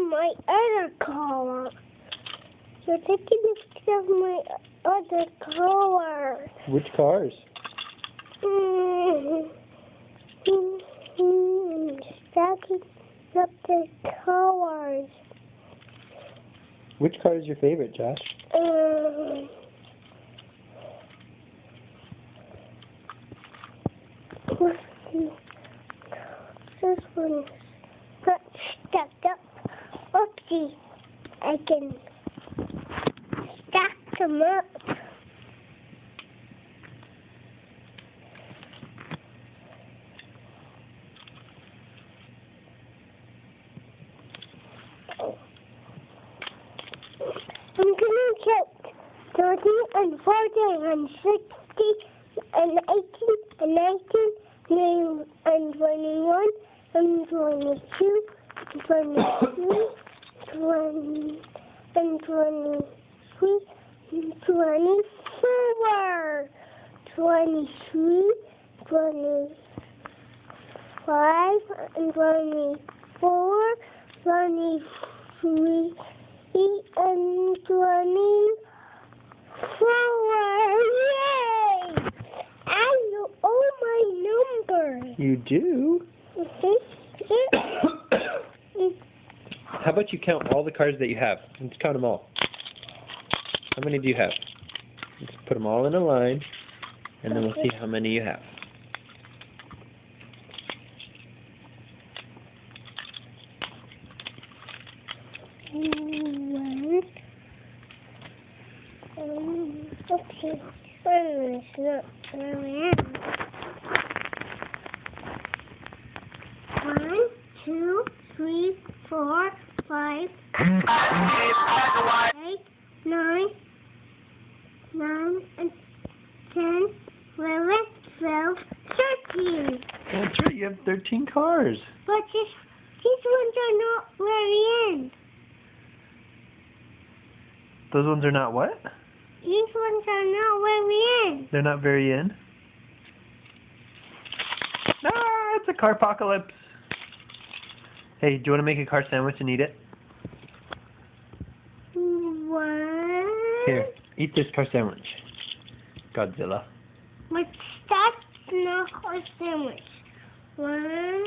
my other car. You're taking a picture of my other car. Which cars? Stacking up the cars. Which car is your favorite, Josh? This one's not stacked up. Oopsie, I can stack them up. I'm gonna count 30 and 40 and 60 and 18 and 19 and 21 and 22 and 23 and 23 and 24 23 25 and 24 23 and 24. Yay! I know all my numbers. You do? How about you count all the cars that you have? Let's count them all. How many do you have? Let's put them all in a line, and then we'll see how many you have. Okay, it's not where I am. 1, 2, 3, 4, 5, 8, 9, and 10, 11, 12, 13. That's right, you have 13 cars. But these ones are not very in. Those ones are not what? These ones are not very in. They're not very in? Ah, it's a car apocalypse. Hey, do you want to make a car sandwich and eat it? What? Here, eat this car sandwich. Godzilla. But that's not a sandwich. 1,